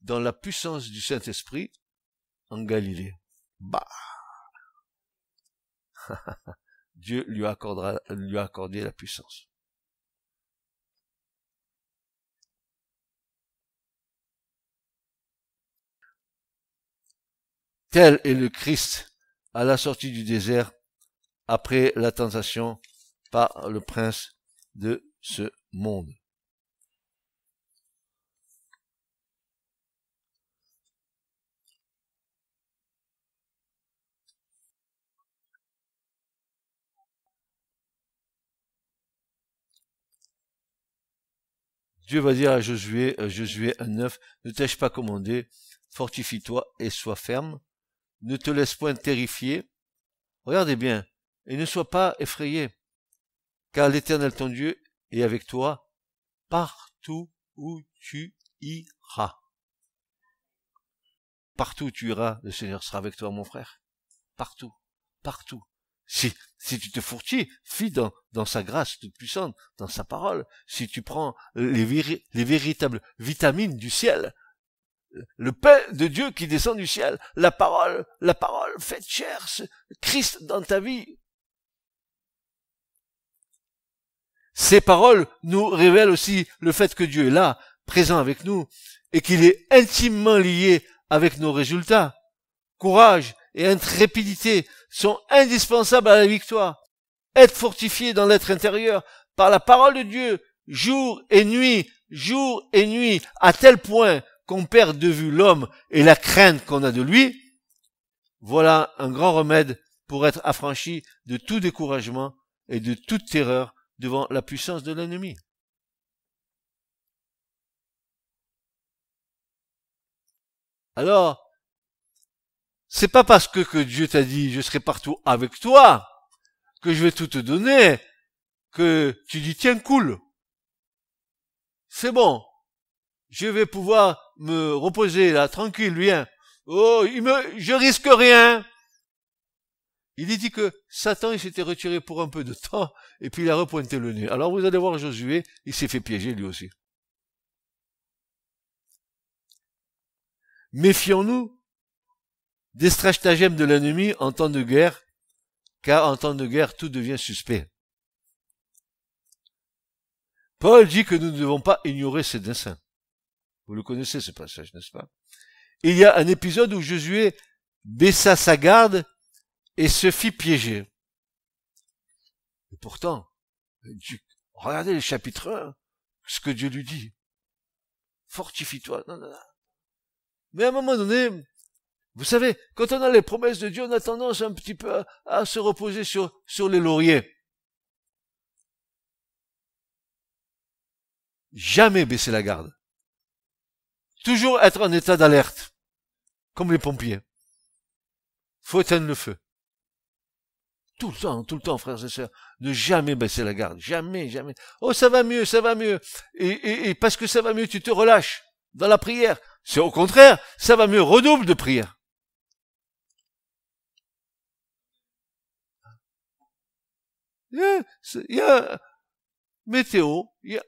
dans la puissance du Saint-Esprit en Galilée. Bah, Dieu lui a accordé la puissance. Tel est le Christ à la sortie du désert après la tentation par le prince de ce monde. Dieu va dire à Josué 1:9, ne t'ai-je pas commandé, fortifie-toi et sois ferme, ne te laisse point terrifier, regardez bien, et ne sois pas effrayé, car l'Éternel ton Dieu est avec toi partout où tu iras. Partout où tu iras, le Seigneur sera avec toi, mon frère. Partout, partout. Si tu te fortifies dans sa grâce toute puissante, dans sa parole, si tu prends les véritables vitamines du ciel, le pain de Dieu qui descend du ciel, la parole faite chair, Christ dans ta vie. Ces paroles nous révèlent aussi le fait que Dieu est là, présent avec nous, et qu'il est intimement lié avec nos résultats. Courage et intrépidité sont indispensables à la victoire. Être fortifié dans l'être intérieur par la parole de Dieu, jour et nuit, à tel point qu'on perd de vue l'homme et la crainte qu'on a de lui, voilà un grand remède pour être affranchi de tout découragement et de toute terreur devant la puissance de l'ennemi. Alors, c'est pas parce que Dieu t'a dit je serai partout avec toi que je vais tout te donner que tu dis tiens cool. C'est bon. Je vais pouvoir me reposer là tranquille, viens. Oh, je risque rien. Il est dit que Satan il s'était retiré pour un peu de temps et puis il a repointé le nez. Alors vous allez voir Josué, il s'est fait piéger lui aussi. Méfions-nous des stratagèmes de l'ennemi en temps de guerre, car en temps de guerre, tout devient suspect. Paul dit que nous ne devons pas ignorer ses desseins. Vous le connaissez ce passage, n'est-ce pas? il y a un épisode où Josué baissa sa garde et se fit piéger. Et pourtant, regardez le chapitre 1, ce que Dieu lui dit. Fortifie-toi. Non. Mais à un moment donné, vous savez, quand on a les promesses de Dieu, on a tendance un petit peu à se reposer sur les lauriers. Jamais baisser la garde. Toujours être en état d'alerte. Comme les pompiers. Faut éteindre le feu. Tout le temps, frères et sœurs. Ne jamais baisser la garde. Jamais. Oh, ça va mieux. Et parce que ça va mieux, tu te relâches dans la prière. C'est au contraire, ça va mieux, redouble de prière. Il y a météo, il y a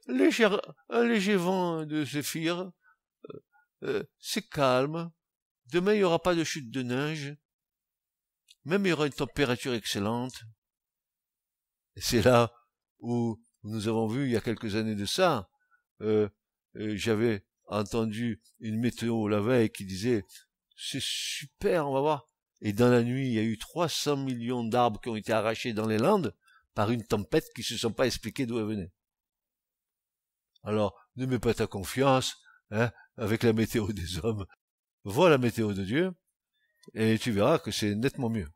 un léger vent de zéphyr, c'est calme. Demain, il n'y aura pas de chute de neige. Même il y aura une température excellente. Et c'est là où nous avons vu, il y a quelques années de ça, j'avais entendu une météo la veille qui disait « C'est super, on va voir ». Et dans la nuit, il y a eu 300 millions d'arbres qui ont été arrachés dans les Landes par une tempête qui ne se sont pas expliquées d'où elle venait. Alors, ne mets pas ta confiance avec la météo des hommes. Vois la météo de Dieu et tu verras que c'est nettement mieux.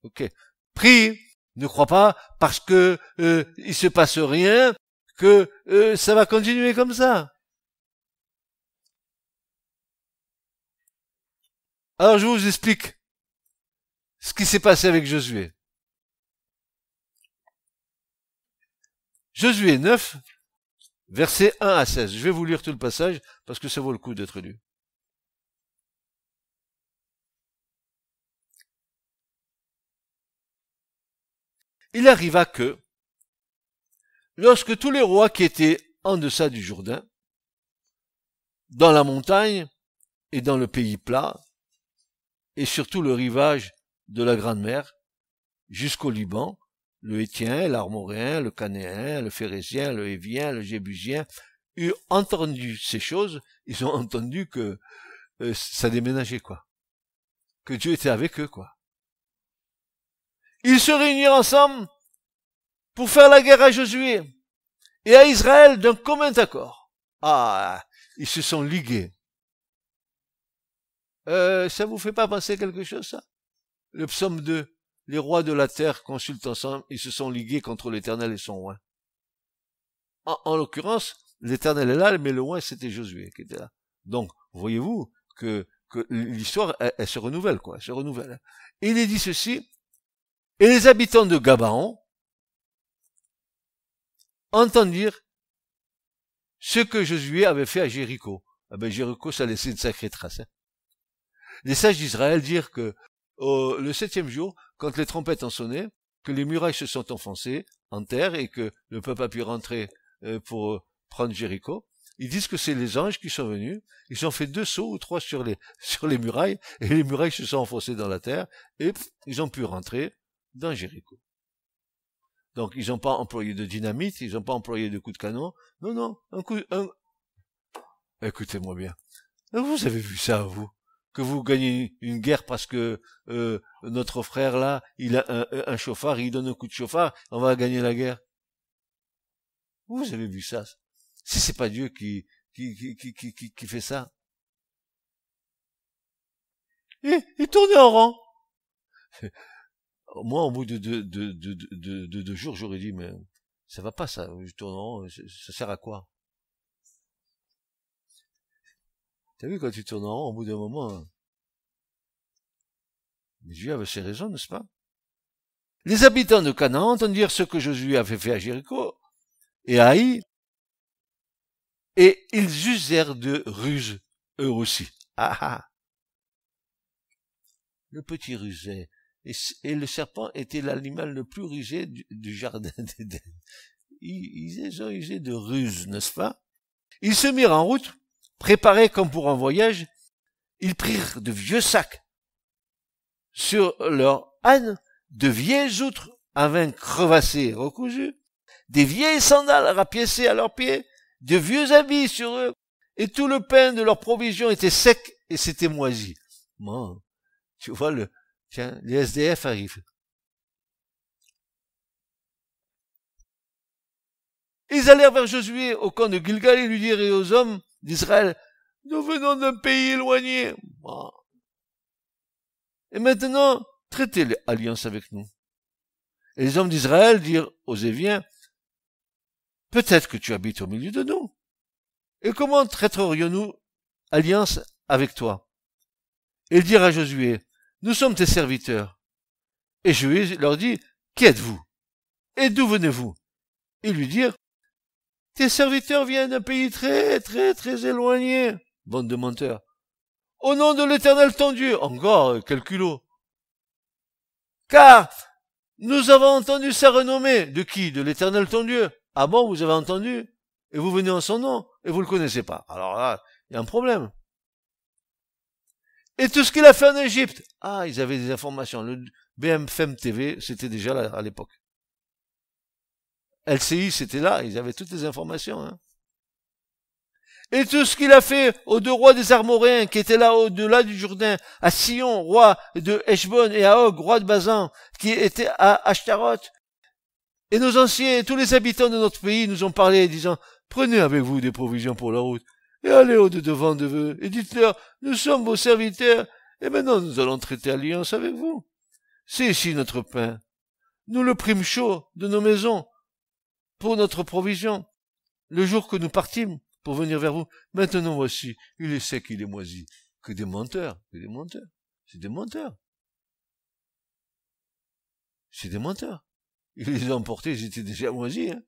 Ok. Prie, ne crois pas parce que il se passe rien que ça va continuer comme ça. Alors je vous explique ce qui s'est passé avec Josué. Josué 9, versets 1 à 16. Je vais vous lire tout le passage parce que ça vaut le coup d'être lu. Il arriva que, lorsque tous les rois qui étaient en deçà du Jourdain, dans la montagne et dans le pays plat, et surtout le rivage de la Grande Mer, jusqu'au Liban, le Héthien, l'Armoréen, le Canéen, le Phérézien, le Hévien, le Jébusien, eurent entendu ces choses, ils ont entendu que ça déménageait, quoi. Que Dieu était avec eux, quoi. Ils se réunirent ensemble pour faire la guerre à Josué et à Israël d'un commun accord. Ah, ils se sont ligués. Ça vous fait pas penser quelque chose, ça? Le psaume 2. Les rois de la terre consultent ensemble, ils se sont ligués contre l'Éternel et son roi. En l'occurrence, l'Éternel est là, mais le roi, c'était Josué qui était là. Donc, voyez-vous que l'histoire, elle se renouvelle, quoi, elle se renouvelle. Et il est dit ceci, et les habitants de Gabaon entendirent ce que Josué avait fait à Jéricho. Ah ben, Jéricho, ça laissait une sacrée trace. Les sages d'Israël dirent que le 7e jour, quand les trompettes ont sonné, que les murailles se sont enfoncées en terre et que le peuple a pu rentrer pour prendre Jéricho, ils disent que c'est les anges qui sont venus, ils ont fait 2 sauts ou 3 sur les murailles, et les murailles se sont enfoncées dans la terre, et ils ont pu rentrer dans Jéricho. Donc ils n'ont pas employé de dynamite, ils n'ont pas employé de coups de canon, non, Écoutez-moi bien, vous avez vu ça, vous? Que vous gagnez une guerre parce que notre frère là, il a un chauffard, il donne un coup de chauffard, on va gagner la guerre. Vous avez vu ça? Si c'est pas Dieu qui fait ça. Il tournait en rond. Moi, au bout de 2 jours, j'aurais dit, mais ça va pas ça, je tourne en rond, ça sert à quoi? T'as vu, quand tu tournes en rond, au bout d'un moment, Dieu avait ses raisons, n'est-ce pas? Les habitants de Canaan entendirent ce que Josué avait fait à Jéricho et à Haï, et ils usèrent de ruse, eux aussi. Le petit rusé. Et le serpent était l'animal le plus rusé du jardin d'Éden. Ils ont usé de ruse, n'est-ce pas? Ils se mirent en route, préparés comme pour un voyage. Ils prirent de vieux sacs sur leur âne, de vieilles outres à vin crevassées recousues, des vieilles sandales rapiécées à leurs pieds, de vieux habits sur eux, et tout le pain de leurs provisions était sec et c'était moisi. Bon, tu vois, les SDF arrivent. Ils allèrent vers Josué au camp de Gilgal et lui dirent et aux hommes d'Israël, nous venons d'un pays éloigné. Bon. Et maintenant, traitez l'alliance avec nous. Et les hommes d'Israël dirent aux Éviens, peut-être que tu habites au milieu de nous. Et comment traiterions-nous alliance avec toi? Et ils dirent à Josué, nous sommes tes serviteurs. Et Josué leur dit, qui êtes-vous? Et d'où venez-vous? Ils lui dirent, tes serviteurs viennent d'un pays très, très, très éloigné. Bande de menteurs. Au nom de l'Éternel ton Dieu. Encore, quel culot. Car nous avons entendu sa renommée. De qui? De l'Éternel ton Dieu. Ah bon, vous avez entendu? Et vous venez en son nom, et vous le connaissez pas. Alors là, il y a un problème. Et tout ce qu'il a fait en Égypte. Ah, ils avaient des informations. Le BFM TV, c'était déjà là à l'époque. LCI, c'était là, ils avaient toutes les informations. Hein. Et tout ce qu'il a fait aux deux rois des Armoréens, qui étaient là au-delà du Jourdain, à Sion, roi de Heshbon, et à Og, roi de Bazan, qui était à Ashtaroth. Et nos anciens, tous les habitants de notre pays nous ont parlé, disant, prenez avec vous des provisions pour la route, et allez au-devant de eux, et dites-leur, nous sommes vos serviteurs, et maintenant nous allons traiter alliance avec vous. C'est ici notre pain. Nous le prîmes chaud de nos maisons, pour notre provision, le jour que nous partîmes pour venir vers vous. Maintenant voici, il est sec, il est moisi. Que des menteurs, c'est des menteurs. C'est des menteurs. Ils les ont emportés, ils étaient déjà moisis. Hein.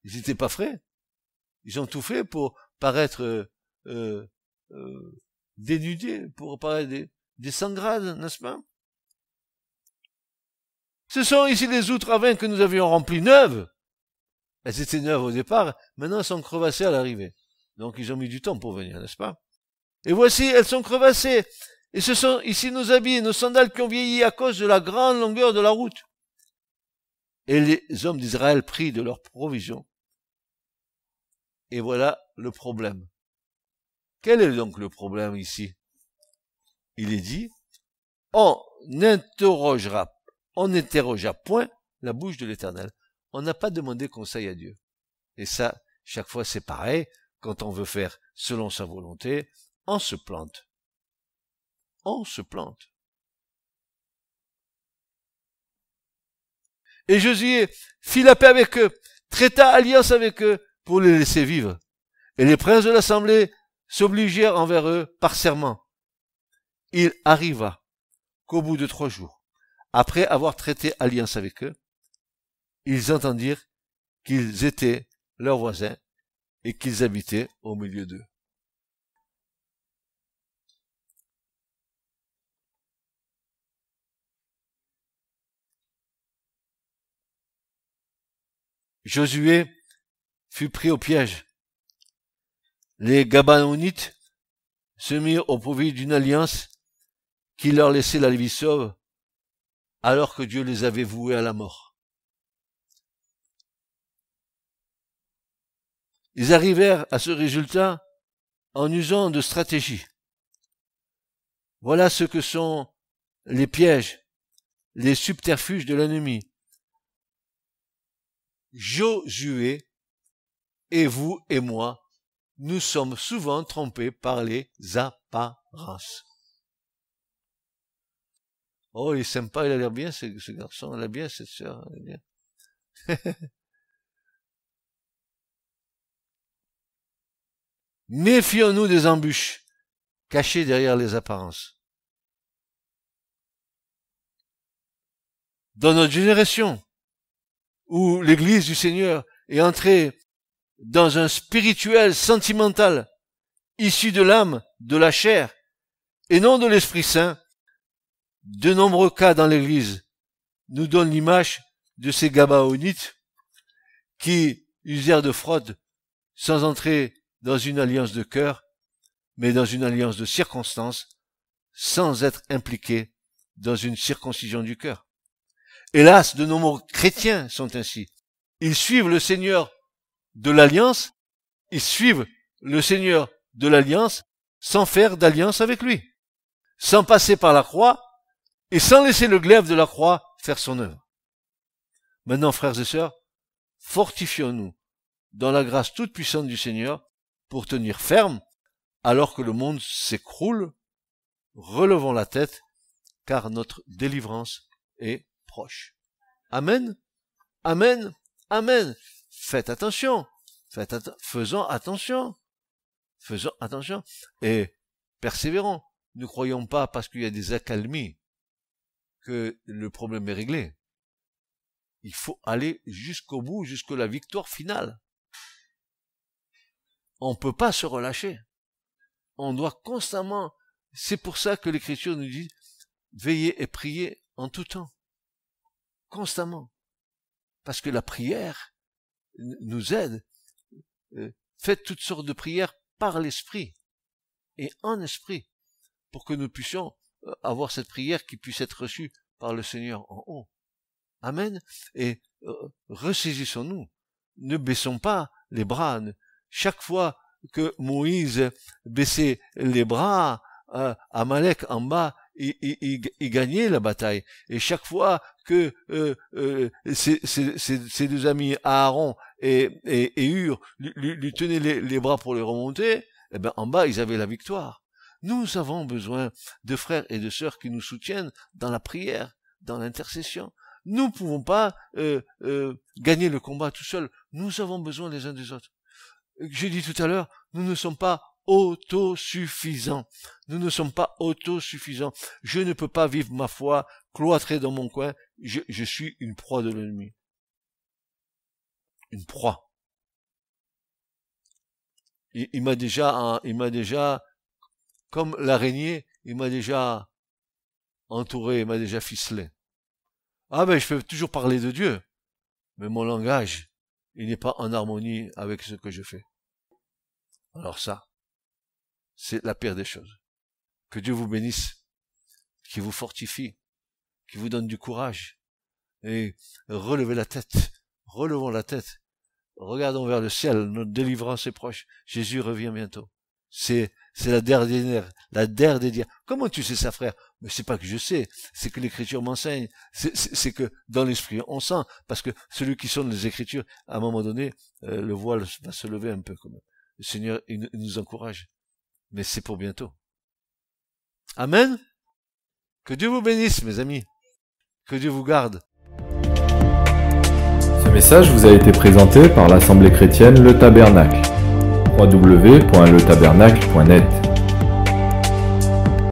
Ils n'étaient pas frais. Ils ont tout fait pour paraître dénudés, pour paraître des sans-grades, n'est-ce pas? Ce sont ici les outres à vin que nous avions remplies neuves. Elles étaient neuves au départ, maintenant elles sont crevassées à l'arrivée. Donc ils ont mis du temps pour venir, n'est-ce pas? Et voici, elles sont crevassées. Et ce sont ici nos habits et nos sandales qui ont vieilli à cause de la grande longueur de la route. Et les hommes d'Israël prirent de leurs provisions. Et voilà le problème. Quel est donc le problème ici? Il est dit, on n'interrogea point la bouche de l'Éternel. On n'a pas demandé conseil à Dieu. Et ça, chaque fois c'est pareil, quand on veut faire selon sa volonté, on se plante. On se plante. Et Josué fit la paix avec eux, traita alliance avec eux pour les laisser vivre. Et les princes de l'assemblée s'obligèrent envers eux par serment. Il arriva qu'au bout de 3 jours, après avoir traité alliance avec eux, ils entendirent qu'ils étaient leurs voisins et qu'ils habitaient au milieu d'eux. Josué fut pris au piège. Les Gabaonites se mirent au profit d'une alliance qui leur laissait la vie sauve, alors que Dieu les avait voués à la mort. Ils arrivèrent à ce résultat en usant de stratégie. Voilà ce que sont les pièges, les subterfuges de l'ennemi. Josué, et vous et moi, nous sommes souvent trompés par les apparences. Oh, il est sympa, il a l'air bien, ce garçon, il a l'air bien, cette sœur, elle est bien. Méfions-nous des embûches cachées derrière les apparences. Dans notre génération, où l'Église du Seigneur est entrée dans un spirituel sentimental, issu de l'âme, de la chair, et non de l'Esprit Saint, de nombreux cas dans l'Église nous donnent l'image de ces Gabaonites qui usèrent de fraude sans entrer dans une alliance de cœur, mais dans une alliance de circonstances, sans être impliqués dans une circoncision du cœur. Hélas, de nombreux chrétiens sont ainsi. Ils suivent le Seigneur de l'alliance, sans faire d'alliance avec lui, sans passer par la croix et sans laisser le glaive de la croix faire son œuvre. Maintenant, frères et sœurs, fortifions-nous dans la grâce toute puissante du Seigneur pour tenir ferme alors que le monde s'écroule. Relevons la tête car notre délivrance est proche. Amen. Amen. Amen. Faites attention. Faisons attention. Faisons attention. Et persévérons. Ne croyons pas parce qu'il y a des accalmies que le problème est réglé. Il faut aller jusqu'au bout, jusqu'à la victoire finale. On ne peut pas se relâcher. On doit constamment... C'est pour ça que l'Écriture nous dit veillez et priez en tout temps. Constamment. Parce que la prière nous aide. Faites toutes sortes de prières par l'Esprit et en Esprit pour que nous puissions avoir cette prière qui puisse être reçue par le Seigneur en haut. Amen. Et ressaisissons-nous. Ne baissons pas les bras. Chaque fois que Moïse baissait les bras, Amalek en bas, il gagnait la bataille. Et chaque fois que ses deux amis Aaron et Hur lui tenaient les bras pour les remonter, eh ben en bas ils avaient la victoire. Nous avons besoin de frères et de sœurs qui nous soutiennent dans la prière, dans l'intercession. Nous ne pouvons pas gagner le combat tout seuls. Nous avons besoin les uns des autres. J'ai dit tout à l'heure, nous ne sommes pas autosuffisants. Nous ne sommes pas autosuffisants. Je ne peux pas vivre ma foi cloîtrée dans mon coin. Je suis une proie de l'ennemi. Une proie. Il m'a déjà, comme l'araignée, il m'a déjà entouré, il m'a déjà ficelé. Ah ben, je peux toujours parler de Dieu, mais mon langage, il n'est pas en harmonie avec ce que je fais. Alors ça, c'est la pire des choses. Que Dieu vous bénisse, qu'il vous fortifie, qu'il vous donne du courage. Et relevez la tête, relevons la tête. Regardons vers le ciel, notre délivrance est proche. Jésus revient bientôt. C'est la dernière des dieux. Comment tu sais ça, frère? Mais c'est pas que je sais, c'est que l'Écriture m'enseigne. C'est que dans l'esprit, on sent, parce que celui qui sonne les Écritures, à un moment donné, le voile va se lever un peu quand même. Le Seigneur, il nous encourage. Mais c'est pour bientôt. Amen. Que Dieu vous bénisse, mes amis. Que Dieu vous garde. Ce message vous a été présenté par l'Assemblée chrétienne Le Tabernacle. www.letabernacle.net